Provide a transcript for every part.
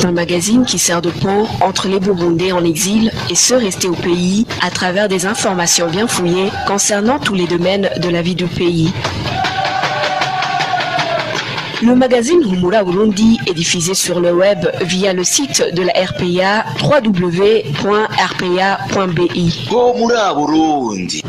Un magazine qui sert de pont entre les Burundais en exil et ceux restés au pays à travers des informations bien fouillées concernant tous les domaines de la vie du pays. Le magazine Humura Burundi est diffusé sur le web via le site de la RPA www.rpa.bi. Humura Burundi.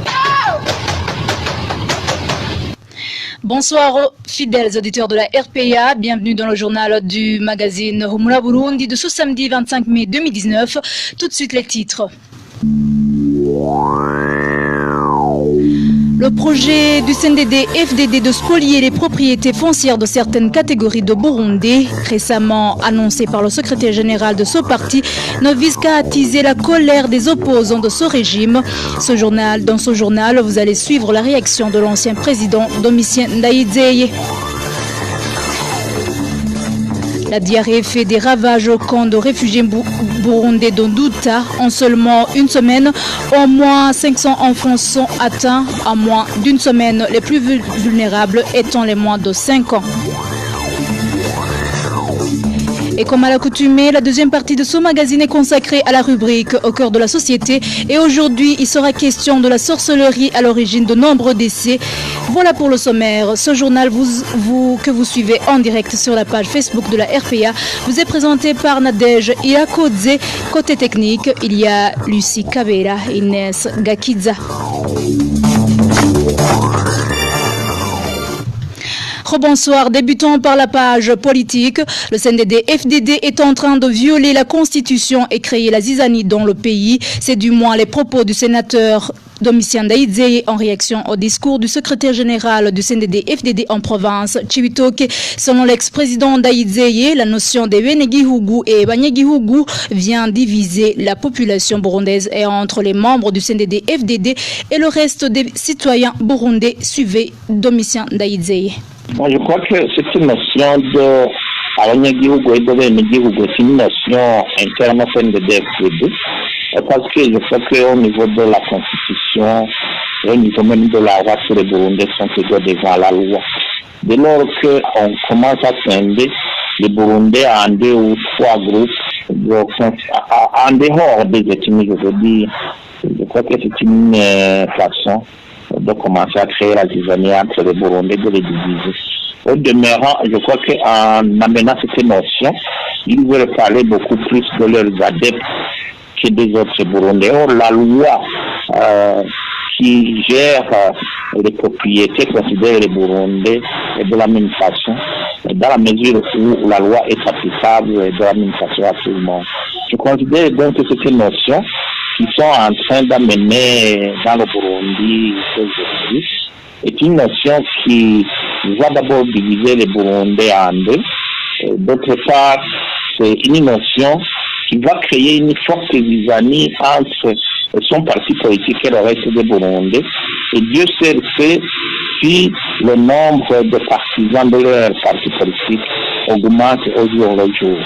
Bonsoir fidèles auditeurs de la RPA, bienvenue dans le journal du magazine Humura Burundi de ce samedi 25 mai 2019. Tout de suite les titres. Le projet du CNDD-FDD de spolier les propriétés foncières de certaines catégories de Burundais, récemment annoncé par le secrétaire général de ce parti, ne vise qu'à attiser la colère des opposants de ce régime. Dans ce journal, vous allez suivre la réaction de l'ancien président Domitien Ndayizeye. La diarrhée fait des ravages au camp de réfugiés burundais d'Onduta. En seulement une semaine, au moins 500 enfants sont atteints. En moins d'une semaine, les plus vulnérables étant les moins de 5 ans. Et comme à l'accoutumée, la deuxième partie de ce magazine est consacrée à la rubrique Au cœur de la société. Et aujourd'hui, il sera question de la sorcellerie à l'origine de nombreux décès. Voilà pour le sommaire. Ce journal que vous suivez en direct sur la page Facebook de la RPA vous est présenté par Nadège Irakodze. Côté technique, il y a Lucie Kabela et Inès Gakiza. Rebonsoir, débutons par la page politique. Le CNDD-FDD est en train de violer la Constitution et créer la zizanie dans le pays. C'est du moins les propos du sénateur Domitien Ndayizeye en réaction au discours du secrétaire général du CNDD-FDD en province, Chibitoke. Selon l'ex-président Ndayizeye, la notion de Benegihugu et Banyagihugu vient diviser la population burundaise et entre les membres du CNDD-FDD et le reste des citoyens burundais. Suivez Domitien Ndayizeye. Moi, je crois que c'est une notion de Abanyagihugu et de Benegihugu, c'est une notion interne au CNDD-FDD. Parce que je crois qu'au niveau de la Constitution, au niveau même de la loi, tous les Burundais sont égaux devant la loi. Dès lors qu'on commence à scinder les Burundais en 2 ou 3 groupes, en dehors des ethnies, je veux dire, je crois que c'est une façon de commencer à créer la zizanie entre les Burundais, de les diviser. Au demeurant, je crois qu'en amenant cette notion, ils veulent parler beaucoup plus de leurs adeptes que des autres Burundais. Or, la loi qui gère les propriétés considère les Burundais de la même façon, dans la mesure où la loi est applicable de la même façon à tout le monde. Je considère donc que c'est une notion qui sont en train d'amener dans le Burundi aujourd'hui est une notion qui va d'abord diviser les Burundais en deux. D'autre part, c'est une notion qui va créer une forte zizanie entre son parti politique et le reste des Burundais. Et Dieu sait si le nombre de partisans de leur parti politique augmente au jour le jour.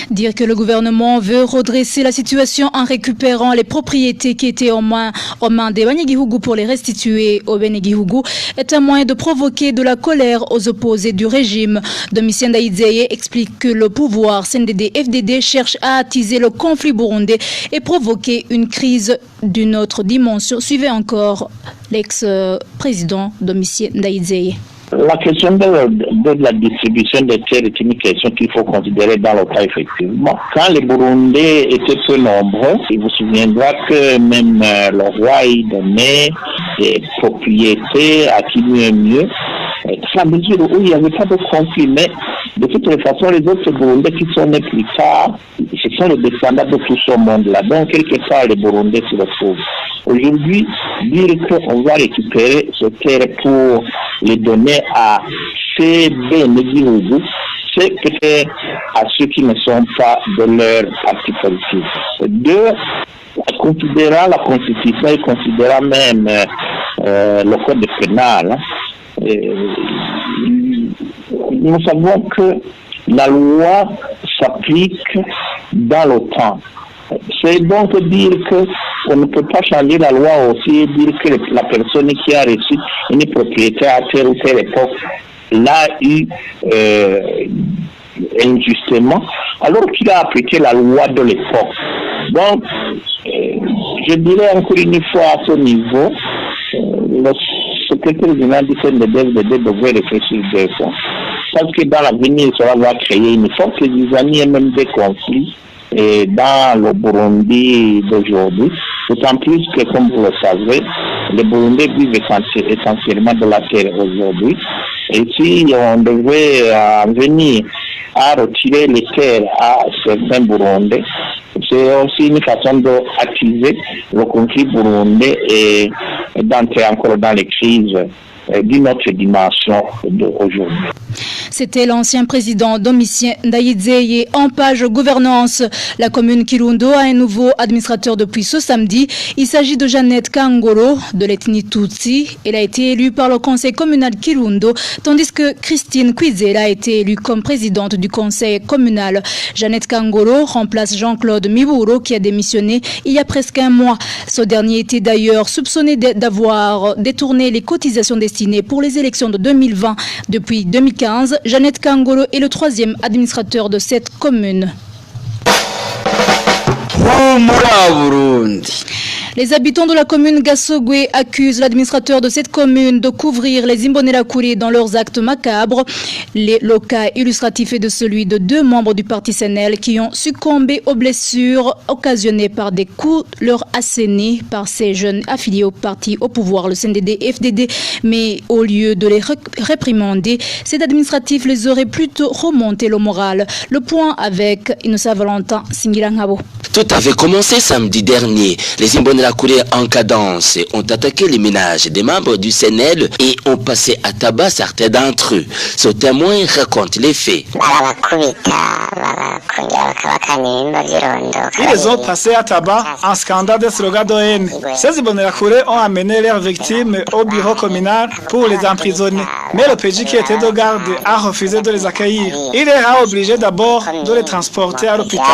Dire que le gouvernement veut redresser la situation en récupérant les propriétés qui étaient aux mains des Banyagihugu pour les restituer aux Benegihugu est un moyen de provoquer de la colère aux opposés du régime. Domitien Ndayizeye explique que le pouvoir CNDD-FDD cherche à attiser le conflit burundais et provoquer une crise d'une autre dimension. Suivez encore l'ex-président Domitien Ndayizeye. La question de la distribution des terres est une question qu'il faut considérer dans le cas effectivement. Quand les Burundais étaient peu nombreux, il vous souviendra que même le roi y donnait des propriétés à qui mieux. À la mesure où il n'y avait pas de conflit, mais de toute façon, les autres Burundais qui sont nés plus tard, ce sont les descendants de tout ce monde-là. Donc, quelque part, les Burundais se retrouvent. Aujourd'hui, dire qu'on va récupérer ces terres pour les donner à ces Benegihugu, c'est peut-être à ceux qui ne sont pas de leur parti politique. Deux, considérant la Constitution et considérant même le code pénal, nous savons que la loi s'applique dans le temps. C'est donc dire qu'on ne peut pas changer la loi aussi et dire que la personne qui a reçu une propriété à telle ou telle époque l'a eu injustement, alors qu'il a appliqué la loi de l'époque. Donc, je dirais encore une fois à ce niveau, le secrétaire général du CNDD devrait réfléchir deux fois. Parce que dans l'avenir, cela va créer une forte zizanie et même des conflits dans le Burundi d'aujourd'hui. D'autant plus que, comme vous le savez, les Burundais vivent essentiellement de la terre aujourd'hui. Et si on devait venir à retirer les terres à certains Burundais, c'est aussi une façon d'attiser le conflit burundais et d'entrer encore dans les crises d'une autre dimension d'aujourd'hui. C'était l'ancien président Domitien Ndayizeye. En page gouvernance, la commune Kirundo a un nouveau administrateur depuis ce samedi. Il s'agit de Jeannette Kangolo de l'ethnie Tutsi. Elle a été élue par le conseil communal Kirundo, tandis que Christine Kwizera a été élue comme présidente du conseil communal. Jeannette Kangolo remplace Jean-Claude Miburo qui a démissionné il y a presque un mois. Ce dernier était d'ailleurs soupçonné d'avoir détourné les cotisations destinées pour les élections de 2020. Depuis 2015, Jeannette Kangolo est le troisième administrateur de cette commune. Les habitants de la commune Gassogwe accusent l'administrateur de cette commune de couvrir les Imbonerakure dans leurs actes macabres. Le cas illustratif est de celui de deux membres du parti CNL qui ont succombé aux blessures occasionnées par des coups leur assénés par ces jeunes affiliés au parti au pouvoir, le CNDD-FDD. Mais au lieu de les réprimander, cet administratif les aurait plutôt remonté le moral. Le point avec Innocent Valentin Singilangabo. Tout avait commencé samedi dernier. Les Imbonerakure en cadence ont attaqué les ménages des membres du CNL et ont passé à tabac certains d'entre eux. Ce témoin raconte les faits. Ils les ont passés à tabac en scandant des slogans d'ON. Ces Imbonerakure ont amené leurs victimes au bureau communal pour les emprisonner. Mais le PJ qui était de garde a refusé de les accueillir. Il les a obligés d'abord de les transporter à l'hôpital.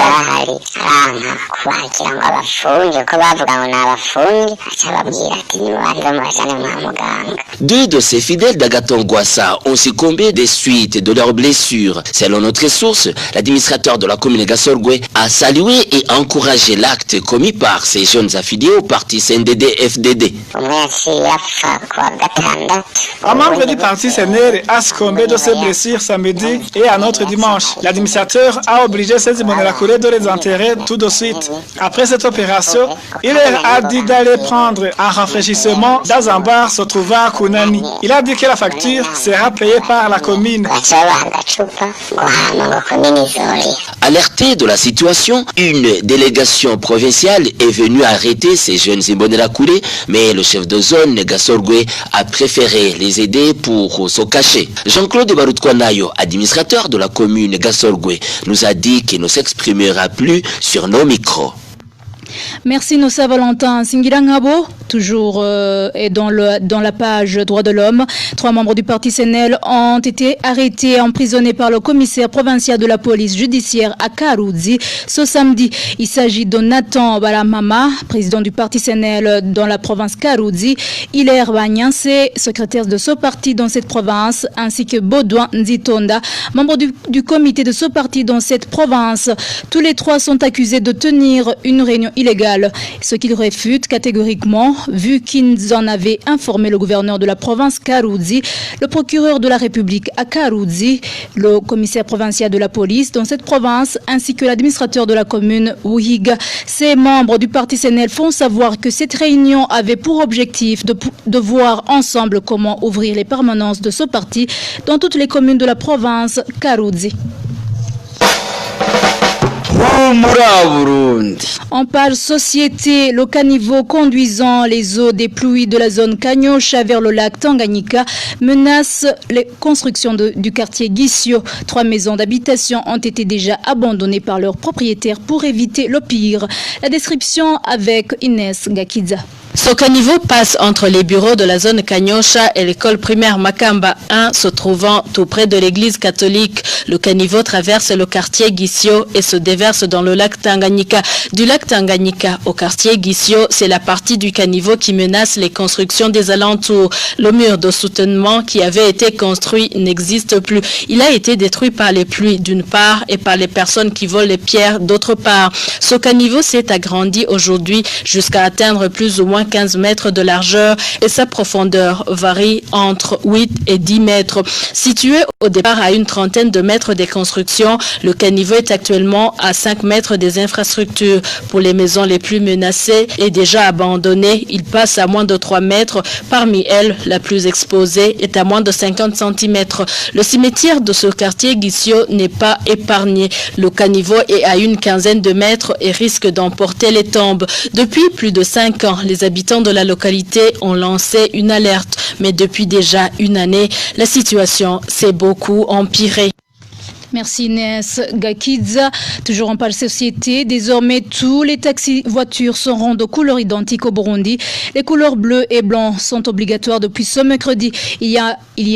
Deux de ces fidèles d'Agathon Gwassa ont succombé des suites de leurs blessures. Selon notre source, l'administrateur de la commune Gassorgwe a salué et encouragé l'acte commis par ces jeunes affiliés au parti CNDD-FDD. Un membre du parti CNL a succombé de ses blessures samedi et un autre dimanche. L'administrateur a obligé ces Imbonerakure de les enterrer tout de suite. Après cette opération, il leur a dit d'aller prendre un rafraîchissement dans un bar se trouvant à Kunani. Il a dit que la facture sera payée par la commune. Alerté de la situation, une délégation provinciale est venue arrêter ces jeunes Imbonerakure, mais le chef de zone Gassorgwe a préféré les aider pour se cacher. Jean-Claude Barutkwanayo, administrateur de la commune Gassorgwe, nous a dit qu'il ne s'exprimera plus sur nos micros. Merci Nossa Valentin Singilangabo, toujours et dans la page droits de l'homme. 3 membres du parti CNL ont été arrêtés et emprisonnés par le commissaire provincial de la police judiciaire à Karuzi ce samedi. Il s'agit de Nathan Balamama, président du parti CNL dans la province Karuzi, Hilaire Banyanse, secrétaire de ce parti dans cette province, ainsi que Baudouin Nzitonda, membre du comité de ce parti dans cette province. Tous les 3 sont accusés de tenir une réunion illégale, ce qu'ils réfutent catégoriquement, vu qu'ils en avaient informé le gouverneur de la province Karuzi, le procureur de la République à Karuzi, le commissaire provincial de la police dans cette province, ainsi que l'administrateur de la commune Wuhiga. Ces membres du parti CNL font savoir que cette réunion avait pour objectif de voir ensemble comment ouvrir les permanences de ce parti dans toutes les communes de la province Karuzi. En page société, le caniveau conduisant les eaux des pluies de la zone Kanyosha vers le lac Tanganyika menace les constructions du quartier Gissio. 3 maisons d'habitation ont été déjà abandonnées par leurs propriétaires pour éviter le pire. La description avec Inès Gakiza. Ce caniveau passe entre les bureaux de la zone Kanyosha et l'école primaire Makamba 1 se trouvant tout près de l'église catholique. Le caniveau traverse le quartier Gisio et se déverse dans le lac Tanganyika. Du lac Tanganyika au quartier Gisio, c'est la partie du caniveau qui menace les constructions des alentours. Le mur de soutènement qui avait été construit n'existe plus. Il a été détruit par les pluies d'une part et par les personnes qui volent les pierres d'autre part. Ce caniveau s'est agrandi aujourd'hui jusqu'à atteindre plus ou moins 15 mètres de largeur et sa profondeur varie entre 8 et 10 mètres. Situé au départ à une trentaine de mètres des constructions, le caniveau est actuellement à 5 mètres des infrastructures. Pour les maisons les plus menacées et déjà abandonnées, il passe à moins de 3 mètres. Parmi elles, la plus exposée est à moins de 50 cm. Le cimetière de ce quartier Gisio n'est pas épargné. Le caniveau est à une quinzaine de mètres et risque d'emporter les tombes. Depuis plus de 5 ans, les habitants de la localité ont lancé une alerte. Mais depuis déjà une année, la situation s'est beaucoup empirée. Merci Inès Gakidza. Toujours en parle société, désormais tous les taxis-voitures seront de couleurs identiques au Burundi. Les couleurs bleues et blancs sont obligatoires depuis ce mercredi. Il y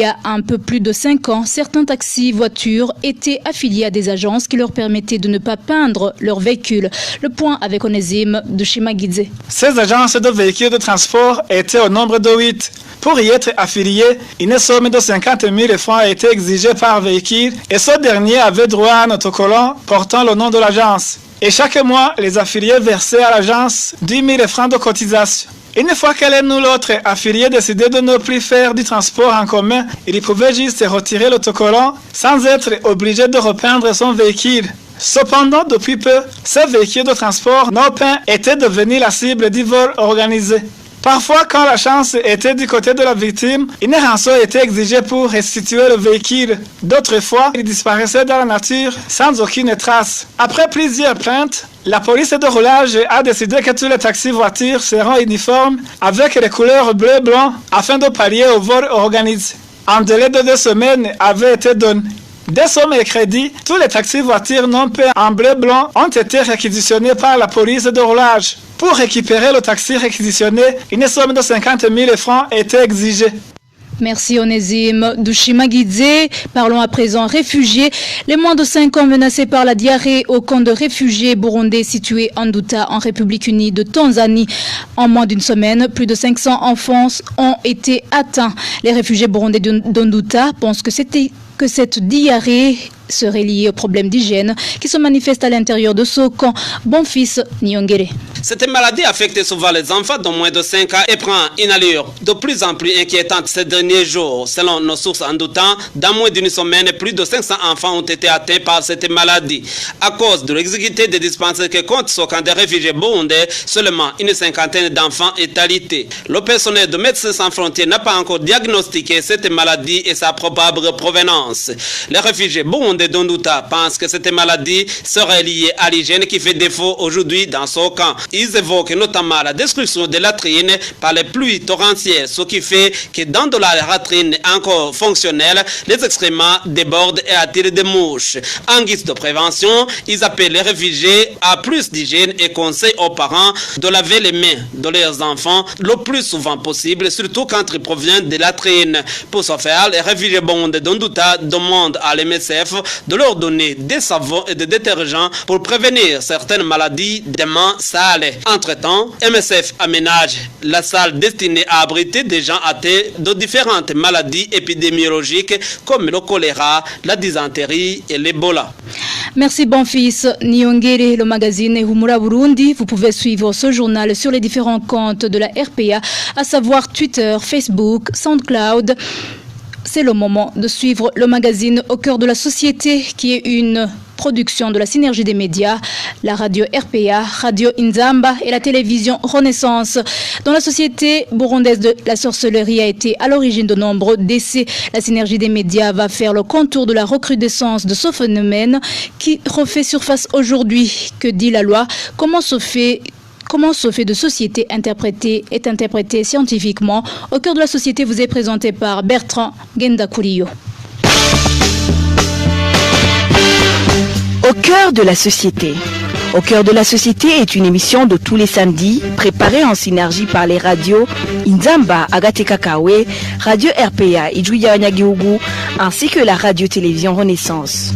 a un peu plus de 5 ans, certains taxis-voitures étaient affiliés à des agences qui leur permettaient de ne pas peindre leurs véhicules. Le point avec Onésime de Shimagidze. Ces agences de véhicules de transport étaient au nombre de 8. Pour y être affilié, une somme de 50 000 francs a été exigée par véhicule et ce dernier avait droit à un autocollant portant le nom de l'agence. Et chaque mois, les affiliés versaient à l'agence 10 000 francs de cotisation. Une fois que l'un ou l'autre affilié décidait de ne plus faire du transport en commun, il pouvait juste retirer l'autocollant sans être obligé de repeindre son véhicule. Cependant, depuis peu, ces véhicules de transport non peints étaient devenus la cible du vol organisé. Parfois, quand la chance était du côté de la victime, une rançon était exigée pour restituer le véhicule. D'autres fois, il disparaissait dans la nature sans aucune trace. Après plusieurs plaintes, la police de roulage a décidé que tous les taxis-voitures seront uniformes avec les couleurs bleu-blanc afin de pallier au vol organisé. Un délai de 2 semaines avait été donné. Dès ce mercredi, tous les taxis-voitures non peints en bleu-blanc ont été réquisitionnés par la police de roulage. Pour récupérer le taxi réquisitionné, une somme de 50 000 francs était exigée. Merci Onésime Dushimagidze. Parlons à présent réfugiés. Les moins de 5 ans menacés par la diarrhée au camp de réfugiés burundais situé en Nduta en République unie de Tanzanie. En moins d'une semaine, plus de 500 enfants ont été atteints. Les réfugiés burundais d'Nduta pensent que cette diarrhée serait liée au problème d'hygiène qui se manifeste à l'intérieur de ce camp. Bon fils Nyongere. Cette maladie affecte souvent les enfants de moins de 5 ans et prend une allure de plus en plus inquiétante ces derniers jours. Selon nos sources en doutant, dans moins d'une semaine, plus de 500 enfants ont été atteints par cette maladie. À cause de l'exiguïté des dispensaires que compte ce camp de réfugiés burundais, seulement une cinquantaine d'enfants est alité. Le personnel de Médecins sans frontières n'a pas encore diagnostiqué cette maladie et sa probable provenance. Les réfugiés burundais d'Nduta pensent que cette maladie serait liée à l'hygiène qui fait défaut aujourd'hui dans ce camp. Ils évoquent notamment la destruction des latrines par les pluies torrentielles, ce qui fait que dans de la latrine encore fonctionnelle, les excréments débordent et attirent des mouches. En guise de prévention, ils appellent les réfugiés à plus d'hygiène et conseillent aux parents de laver les mains de leurs enfants le plus souvent possible, surtout quand ils proviennent des latrines. Pour ce faire, les réfugiés burundais d'Nduta demandent à l'MSF de leur donner des savons et des détergents pour prévenir certaines maladies des mains sales. Entre-temps, MSF aménage la salle destinée à abriter des gens atteints de différentes maladies épidémiologiques comme le choléra, la dysenterie et l'Ebola. Merci bon fils Nyongere, le magazine Humura Burundi. Vous pouvez suivre ce journal sur les différents comptes de la RPA, à savoir Twitter, Facebook, SoundCloud. C'est le moment de suivre le magazine Au cœur de la société, qui est une production de la synergie des médias, la radio RPA, Radio Inzamba et la télévision Renaissance. Dans la société burundaise, la sorcellerie a été à l'origine de nombreux décès. La synergie des médias va faire le contour de la recrudescence de ce phénomène qui refait surface aujourd'hui. Que dit la loi? Comment ce fait de société est interprété scientifiquement? Au cœur de la société vous est présenté par Bertrand Gendakuriyo. Au cœur de la société. Au cœur de la société est une émission de tous les samedis, préparée en synergie par les radios Inzamba, Agateka Kawe, Radio RPA, Ijuya Wanyagihugu, ainsi que la radio-télévision Renaissance.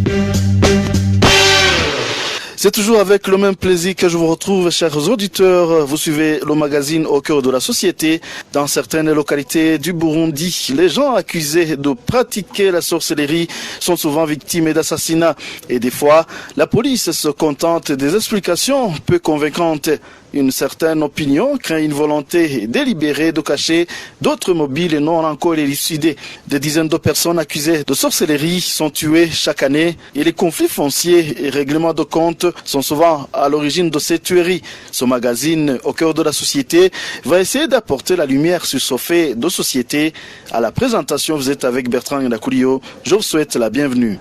C'est toujours avec le même plaisir que je vous retrouve, chers auditeurs. Vous suivez le magazine Au cœur de la société. Dans certaines localités du Burundi, les gens accusés de pratiquer la sorcellerie sont souvent victimes d'assassinats. Et des fois, la police se contente des explications peu convaincantes. Une certaine opinion craint une volonté délibérée de cacher d'autres mobiles non encore élucidés. Des dizaines de personnes accusées de sorcellerie sont tuées chaque année et les conflits fonciers et règlements de compte sont souvent à l'origine de ces tueries. Ce magazine, Au cœur de la société, va essayer d'apporter la lumière sur ce fait de société. À la présentation, vous êtes avec Bertrand Ndakulio. Je vous souhaite la bienvenue.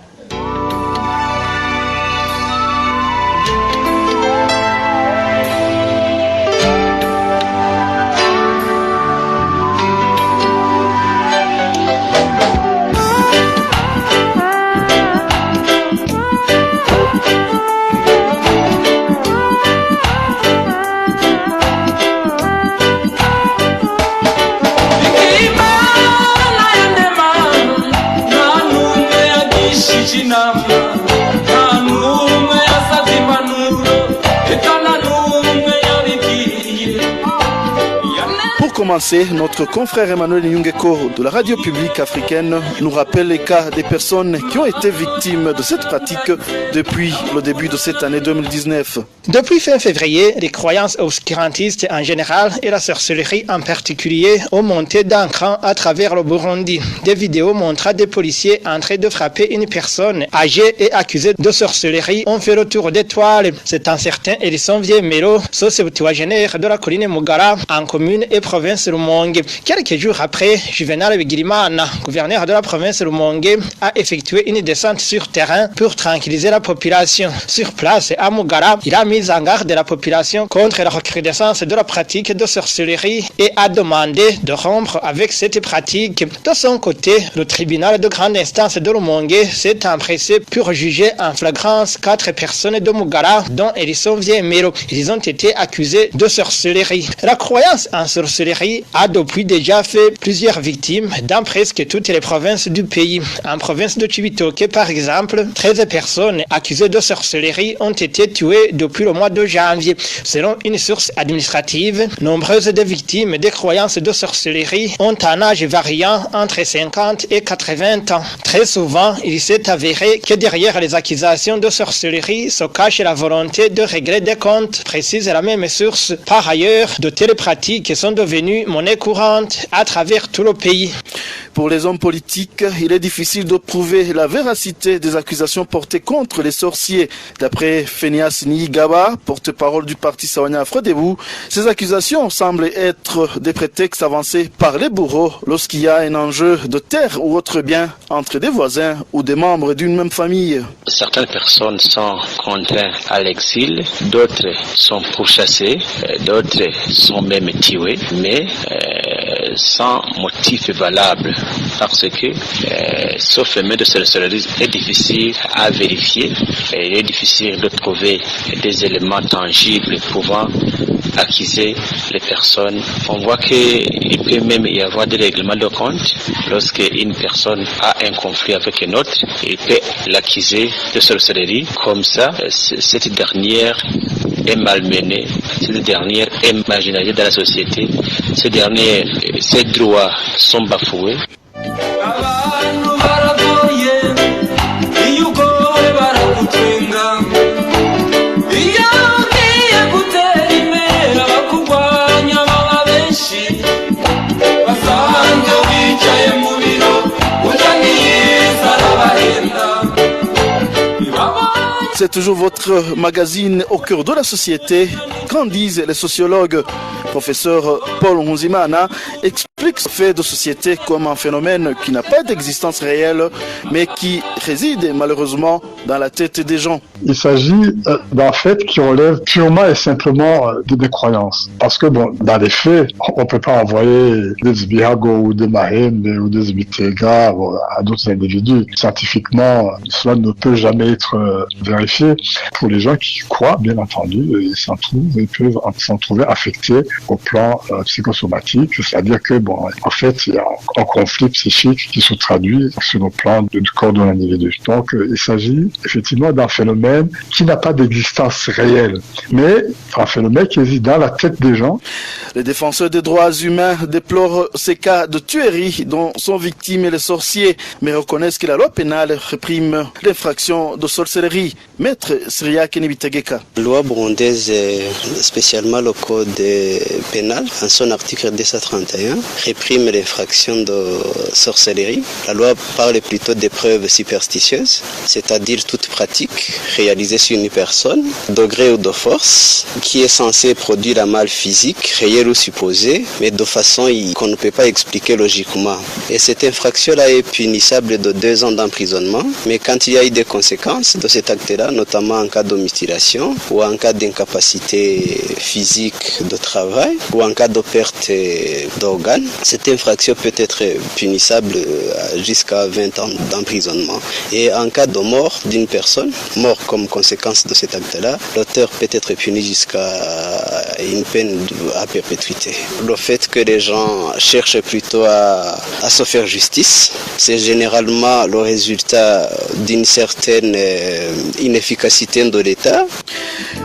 Pour commencer, notre confrère Emmanuel Nyungeko de la radio publique africaine nous rappelle les cas des personnes qui ont été victimes de cette pratique depuis le début de cette année 2019. Depuis fin février, les croyances obscurantistes en général et la sorcellerie en particulier ont monté d'un cran à travers le Burundi. Des vidéos montrant des policiers en train de frapper une personne âgée et accusée de sorcellerie ont fait le tour des toiles. C'est un certain Elisson Viemelo, socio-octogénaire de la colline Mugara, en commune et province Rumonge. Quelques jours après, Juvenal Bigirimana, gouverneur de la province Rumonge, a effectué une descente sur terrain pour tranquilliser la population. Sur place, à Mugara, il a mis en garde la population contre la recrudescence de la pratique de sorcellerie et a demandé de rompre avec cette pratique. De son côté, le tribunal de grande instance de Rumonge s'est empressé pour juger en flagrance 4 personnes de Mugara, dont Elisson Viemelo. Ils ont été accusés de sorcellerie. La croyance en sorcellerie a depuis déjà fait plusieurs victimes dans presque toutes les provinces du pays. En province de Chibitoke, par exemple, 13 personnes accusées de sorcellerie ont été tuées depuis le mois de janvier. Selon une source administrative, nombreuses des victimes des croyances de sorcellerie ont un âge variant entre 50 et 80 ans. Très souvent, il s'est avéré que derrière les accusations de sorcellerie se cache la volonté de régler des comptes, précise la même source. Par ailleurs, de telles pratiques sont devenues monnaie courante à travers tout le pays. Pour les hommes politiques, il est difficile de prouver la véracité des accusations portées contre les sorciers. D'après Phineas Niyigaba, porte-parole du parti Sawanya Frodebu, ces accusations semblent être des prétextes avancés par les bourreaux lorsqu'il y a un enjeu de terre ou autre bien entre des voisins ou des membres d'une même famille. Certaines personnes sont contraintes à l'exil, d'autres sont pourchassées, d'autres sont même tuées, mais sans motif valable, parce que ce phénomène de sorcellerie est difficile à vérifier, et il est difficile de trouver des éléments tangibles pouvant accuser les personnes. On voit qu'il peut même y avoir des règlements de compte. Lorsque une personne a un conflit avec une autre, il peut l'accuser de sorcellerie. Comme ça, cette dernière est malmenée, cette dernière est marginalisée dans la société, ses droits sont bafoués. C'est toujours votre magazine Au cœur de la société. Qu'en disent les sociologues? Professeur Paul Nkunzimana explique explique ce fait de société comme un phénomène qui n'a pas d'existence réelle, mais qui réside malheureusement dans la tête des gens. Il s'agit d'un fait qui relève purement et simplement des croyances. Parce que bon, dans les faits, on ne peut pas envoyer des Bihago ou des Mahembe ou des Bitega à d'autres individus. Scientifiquement, cela ne peut jamais être vérifié. Pour les gens qui croient, bien entendu, ils peuvent s'en trouver affectés au plan psychosomatique, c'est-à-dire que bon, en fait, il y a un conflit psychique qui se traduit sur le plan du corps de l'individu. Donc, il s'agit effectivement d'un phénomène qui n'a pas d'existence réelle, mais un phénomène qui existe dans la tête des gens. Les défenseurs des droits humains déplorent ces cas de tuerie dont sont victimes les sorciers, mais reconnaissent que la loi pénale réprime l'infraction de sorcellerie. Maître Syriac Nibitegeka. La loi burundaise, spécialement le code pénal, en son article 231, réprime l'infraction de sorcellerie. La loi parle plutôt des preuves superstitieuses, c'est-à-dire toute pratique réalisée sur une personne, de gré ou de force, qui est censée produire un mal physique, réel ou supposé, mais de façon qu'on ne peut pas expliquer logiquement. Et cette infraction-là est punissable de 2 ans d'emprisonnement, mais quand il y a eu des conséquences de cet acte-là, notamment en cas de mutilation ou en cas d'incapacité physique de travail ou en cas de perte d'organes, cette infraction peut être punissable jusqu'à 20 ans d'emprisonnement. Et en cas de mort d'une personne, mort comme conséquence de cet acte-là, l'auteur peut être puni jusqu'à une peine à perpétuité. Le fait que les gens cherchent plutôt à se faire justice, c'est généralement le résultat d'une certaine inefficacité de l'État.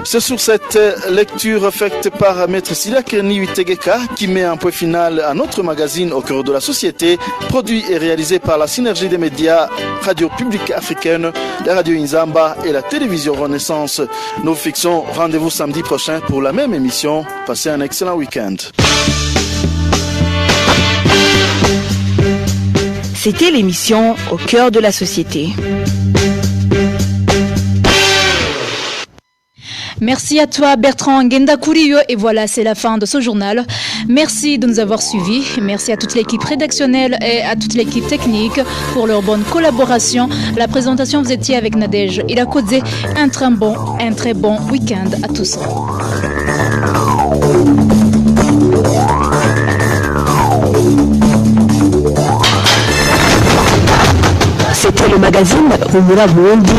C'est sur cette lecture faite par Maître Syriac Nibitegeka qui met un point final à notre magazine Au cœur de la société, produit et réalisé par la synergie des médias Radio Publique Africaine, la radio Inzamba et la télévision Renaissance. Nous fixons rendez-vous samedi prochain pour la même émission. Passez un excellent week-end. C'était l'émission Au cœur de la société. Merci à toi Bertrand Ngendakuriyo et voilà, c'est la fin de ce journal. Merci de nous avoir suivis. Merci à toute l'équipe rédactionnelle et à toute l'équipe technique pour leur bonne collaboration. La présentation, vous étiez avec Nadège Ilakodze. Un très bon week-end à tous. C'était le magazine Rumura Burundi.